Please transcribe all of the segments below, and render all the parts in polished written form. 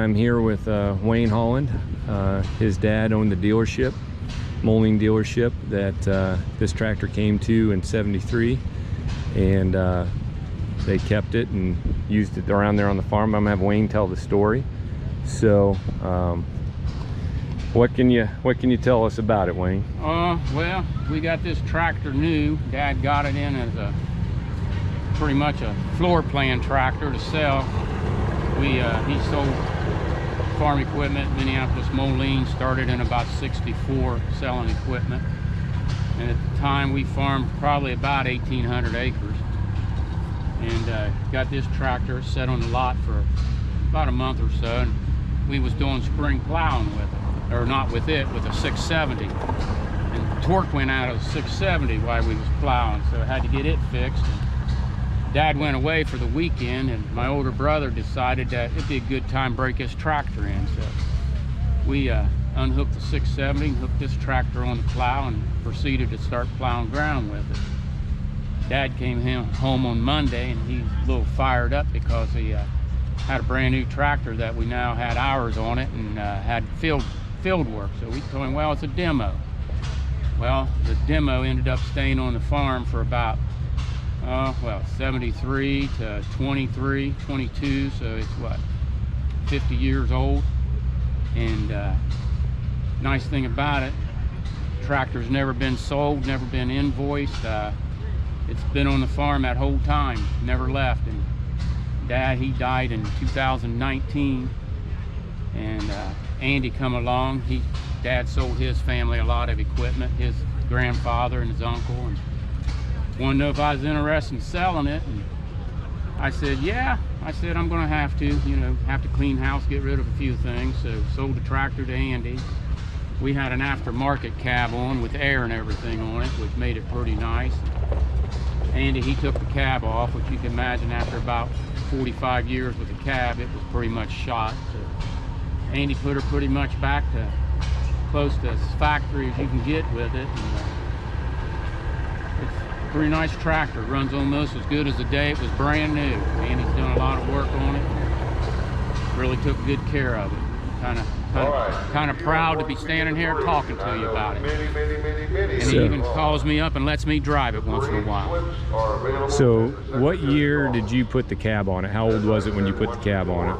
I'm here with Wayne Holland. His dad owned the dealership, Moline dealership, that this tractor came to in '73, and they kept it and used it around there on the farm. I'm gonna have Wayne tell the story. So what can you tell us about it, Wayne? Well, we got this tractor new. Dad got it in as pretty much a floor plan tractor to sell. He sold farm equipment. Minneapolis Moline, started in about '64 selling equipment, and at the time we farmed probably about 1,800 acres, and got this tractor set on the lot for about a month or so, and we was doing spring plowing with it, or not with it, with a 670, and torque went out of the 670 while we was plowing, so I had to get it fixed. Dad went away for the weekend, and my older brother decided that it'd be a good time to break his tractor in. So we unhooked the 670, hooked this tractor on the plow, and proceeded to start plowing ground with it. Dad came home on Monday, and he's a little fired up because he had a brand new tractor that we now had hours on it, and had field work. So we told him, well, it's a demo. Well, the demo ended up staying on the farm for about 73 to 23, 22, so it's what, 50 years old. And nice thing about it, tractor's never been sold, never been invoiced. It's been on the farm that whole time, never left. And Dad, he died in 2019, and Andy come along. Dad sold his family a lot of equipment, his grandfather and his uncle, and wanted to know if I was interested in selling it, and I said, yeah. I said, I'm gonna have to, have to clean house, get rid of a few things. So sold the tractor to Andy. We had an aftermarket cab on with air and everything on it, which made it pretty nice. Andy, he took the cab off, which you can imagine after about 45 years with the cab, it was pretty much shot. So Andy put her pretty much back to close to as factory as you can get with it. And, pretty nice tractor, runs almost as good as the day it was brand new. Andy's done a lot of work on it, really took good care of it. Kind of proud to be standing here talking to you about it. And he even calls me up and lets me drive it once in a while. So what year did you put the cab on it? How old was it when you put the cab on it?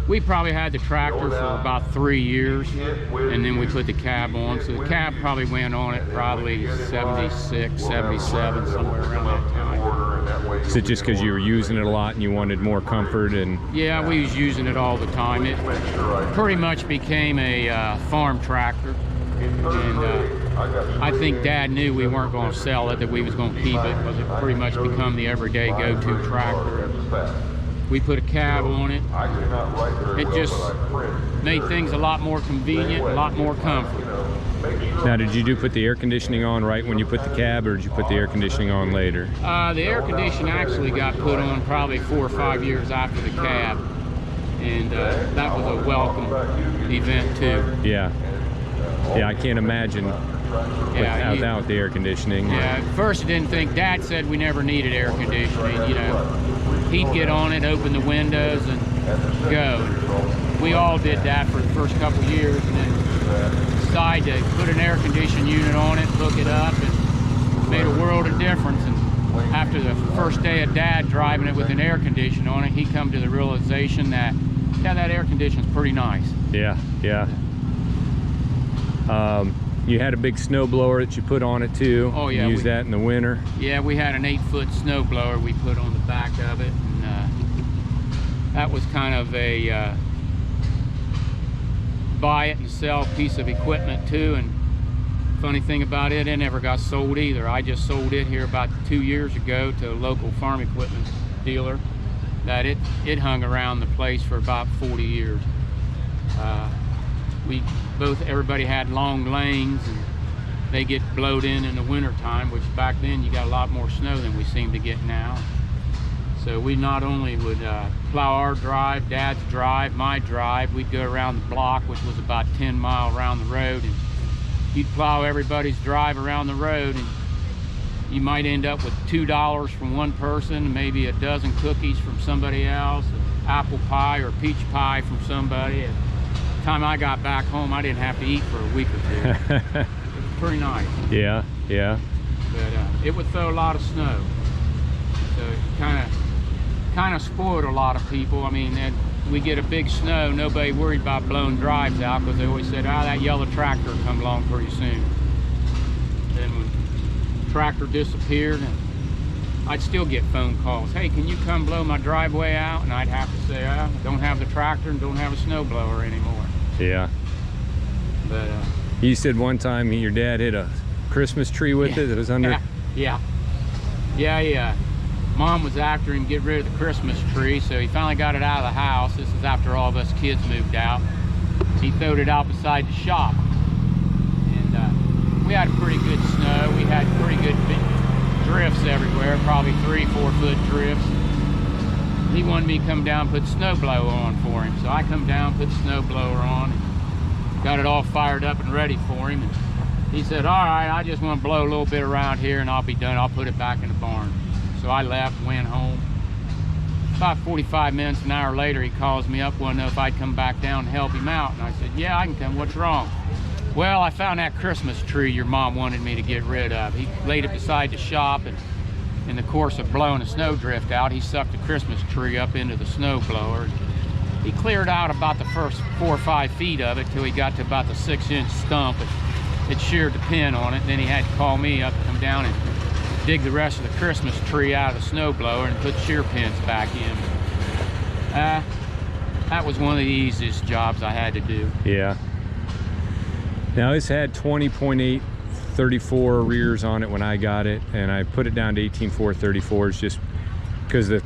We probably had the tractor for about 3 years, and then we put the cab on. So the cab probably went on it probably 76, 77, somewhere around that time. Is it just because you were using it a lot and you wanted more comfort? And yeah, we was using it all the time. It pretty much became a farm tractor, and I think Dad knew we weren't going to sell it, that we was going to keep it, because it pretty much become the everyday go-to tractor. We put a cab on it. It just made things a lot more convenient, a lot more comfort. Now, did you put the air conditioning on right when you put the cab, or did you put the air conditioning on later? The air conditioning actually got put on probably 4 or 5 years after the cab, and that was a welcome event too. Yeah, I can't imagine without the air conditioning. Yeah, at first I didn't think. Dad said we never needed air conditioning. He'd get on it, open the windows, and go. We all did that for the first couple of years, and then decided to put an air conditioning unit on it, hook it up, and made a world of difference. And after the first day of Dad driving it with an air conditioner on it, he come to the realization that, yeah, that air conditioning's pretty nice. Yeah. You had a big snow blower that you put on it too. Oh yeah. Use that in the winter. Yeah, we had an 8-foot snow blower we put on the back of it, and that was kind of a buy it and sell piece of equipment too. And funny thing about it, it never got sold either. I just sold it here about 2 years ago to a local farm equipment dealer. That it hung around the place for about 40 years. Everybody had long lanes, and they get blowed in the winter time, which back then you got a lot more snow than we seem to get now. So we not only would plow our drive, Dad's drive, my drive, we'd go around the block, which was about 10 miles around the road, and you'd plow everybody's drive around the road, and you might end up with $2 from one person, maybe a dozen cookies from somebody else. apple pie or peach pie from somebody. At the time I got back home, I didn't have to eat for a week or two. It was pretty nice. Yeah, yeah. But it would throw a lot of snow, so it kind of spoiled a lot of people. I mean, we get a big snow, nobody worried about blowing drives out, because they always said, that yellow tractor will come along pretty soon. Then when the tractor disappeared, and I'd still get phone calls. Hey, can you come blow my driveway out? And I'd have to say, I don't have the tractor and don't have a snow blower anymore. Yeah. But you said one time your dad hit a Christmas tree with it that was under. Yeah. Mom was after him to get rid of the Christmas tree, so he finally got it out of the house. This is after all of us kids moved out. He throwed it out beside the shop, and we had pretty good snow. We had pretty good drifts everywhere, probably 3-4 foot drifts. He wanted me to come down and put the snowblower on for him, so I come down, put the snowblower on, and got it all fired up and ready for him. And he said, all right, I just want to blow a little bit around here and I'll be done. I'll put it back in the barn. So I left, went home. About 45 minutes, an hour later, he calls me up, wanted to know if I'd come back down and help him out. And I said, yeah, I can come. What's wrong? Well, I found that Christmas tree your mom wanted me to get rid of. He laid it beside the shop, and in the course of blowing a snowdrift out, he sucked the Christmas tree up into the snow blower. He cleared out about the first 4 or 5 feet of it till he got to about the 6-inch stump. It sheared the pin on it, and then he had to call me up to come down and dig the rest of the Christmas tree out of the snow blower and put shear pins back in. That was one of the easiest jobs I had to do. Yeah. Now this had 20.8 34 rears on it when I got it, and I put it down to 18.4 34s just because the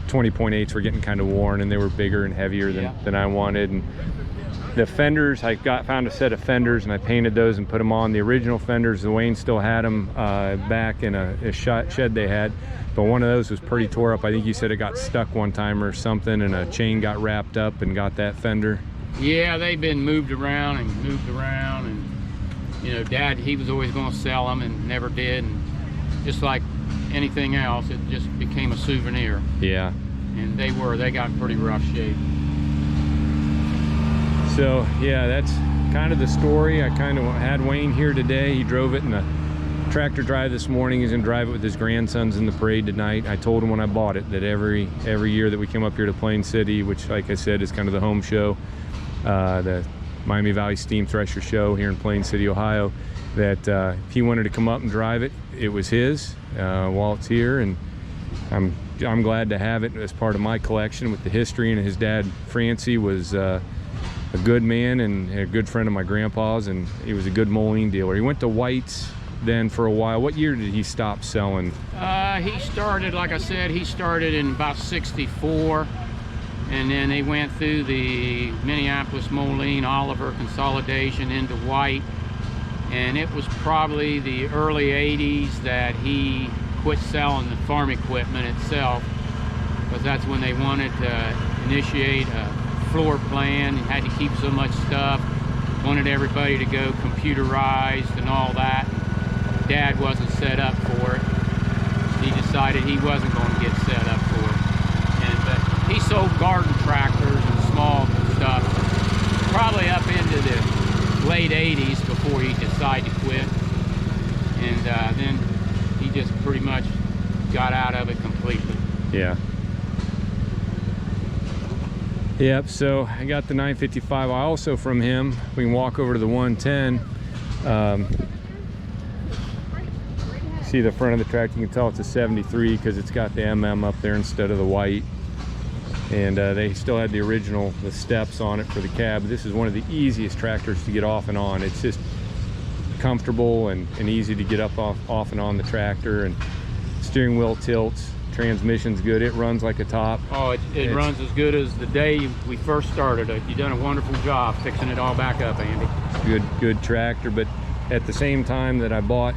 20.8s were getting kind of worn and they were bigger and heavier than I wanted. And the fenders, I found a set of fenders and I painted those and put them on. The original fenders, the Wayne still had them back in a shed they had, but one of those was pretty tore up. I think you said it got stuck one time or something, and a chain got wrapped up and got that fender. Yeah, they've been moved around, and you know, Dad, he was always going to sell them and never did, and just like anything else, it just became a souvenir. Yeah. And they got in pretty rough shape. So yeah, that's kind of the story. I kind of had Wayne here today. He drove it in a tractor drive this morning. He's gonna drive it with his grandsons in the parade tonight. I told him when I bought it that every year that we come up here to Plain City, which like I said is kind of the home show, the Miami Valley Steam Thresher show here in Plain City, Ohio, that if he wanted to come up and drive it, it was his while it's here. And I'm glad to have it as part of my collection with the history. And his dad, Francie, was a good man and a good friend of my grandpa's, and he was a good Moline dealer. He went to White's then for a while. What year did he stop selling? He started, like I said, he started in about 64, and then they went through the Minneapolis Moline Oliver consolidation into White, and it was probably the early 80s that he quit selling the farm equipment itself, because that's when they wanted to initiate a floor plan and had to keep so much stuff, wanted everybody to go computerized and all that. Dad wasn't set up for it. He decided he wasn't going to get set up for it. But he sold garden tractors and small stuff probably up into the late 80s before he decided to quit. And then he just pretty much got out of it completely. Yeah. Yep, so I got the 955 also from him. We can walk over to the 110. See the front of the tractor, you can tell it's a 73 because it's got the MM up there instead of the white. And they still had the original, the steps on it for the cab. This is one of the easiest tractors to get off and on. It's just comfortable and easy to get up off and on the tractor, and steering wheel tilts. Transmission's good. It runs like a top. Oh, it runs as good as the day we first started it. You've done a wonderful job fixing it all back up, Andy. Good tractor. But at the same time that I bought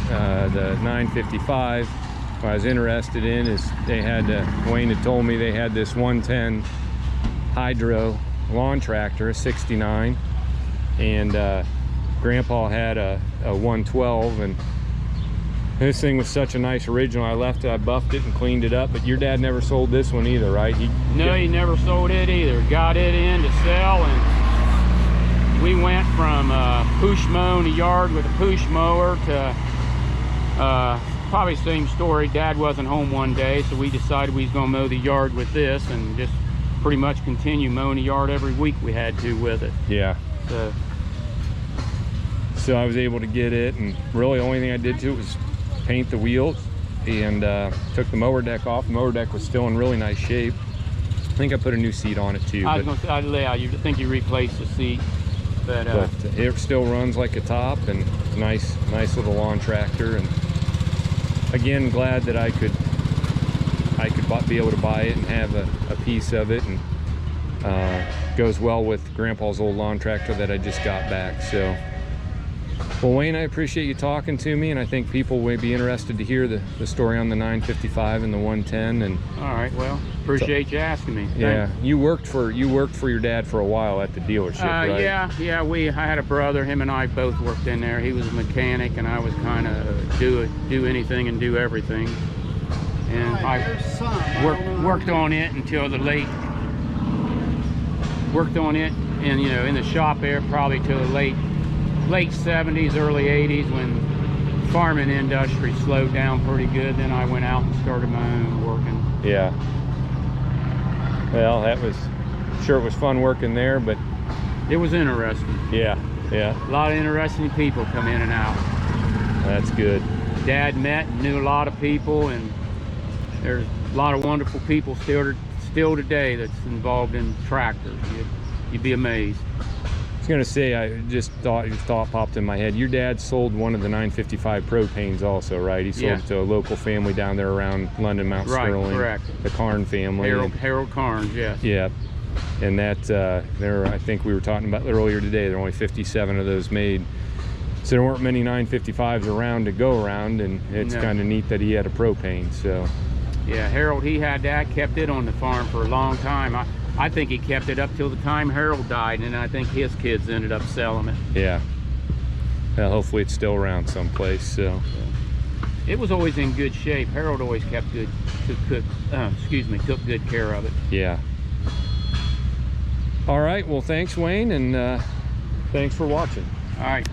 the 955, what I was interested in is they had Wayne had told me they had this 110 hydro lawn tractor, a 69, and Grandpa had a 112, and This thing was such a nice original. I left it, I buffed it and cleaned it up, but your dad never sold this one either, right? No, he never sold it either. Got it in to sell, and we went from push mowing the yard with a push mower to probably same story. Dad wasn't home one day, so we decided we was gonna mow the yard with this and just pretty much continue mowing the yard every week we had to with it. Yeah. So I was able to get it, and really the only thing I did to it was paint the wheels and took the mower deck off. The mower deck was still in really nice shape. I think I put a new seat on it too. I was gonna say, yeah, you think you replaced the seat, but it still runs like a top, and it's a nice little lawn tractor. And again, glad that I could be able to buy it and have a piece of it, and goes well with Grandpa's old lawn tractor that I just got back. So, well, Wayne, I appreciate you talking to me, and I think people will be interested to hear the story on the 955 and the 110. And all right, well, appreciate you asking me. Yeah, you worked for your dad for a while at the dealership, right? Yeah. I had a brother. Him and I both worked in there. He was a mechanic, and I was kind of do anything and do everything. And I worked on it until the late. Worked on it, and in the shop there probably till the late 70s, early 80s, when farming industry slowed down pretty good. Then I went out and started my own working. Yeah. Well, sure it was fun working there, but it was interesting. Yeah. A lot of interesting people come in and out. That's good. Dad met and knew a lot of people, and there's a lot of wonderful people still today that's involved in tractors. You'd be amazed. I was gonna say, I just thought popped in my head. Your dad sold one of the 955 propanes also, right? He sold it to a local family down there around London, Mount Sterling. Correct. The Carn family. Harold Carnes, yes. Yeah. And that, I think we were talking about earlier today, there are only 57 of those made. So there weren't many 955s around to go around, and it's kind of neat that he had a propane, so. Yeah, Harold, he had that, kept it on the farm for a long time. I think he kept it up till the time Harold died, and I think his kids ended up selling it. Yeah. Well, hopefully it's still around someplace, so. It was always in good shape. Harold always took good care of it. Yeah. All right, well, thanks, Wayne, and thanks for watching. All right.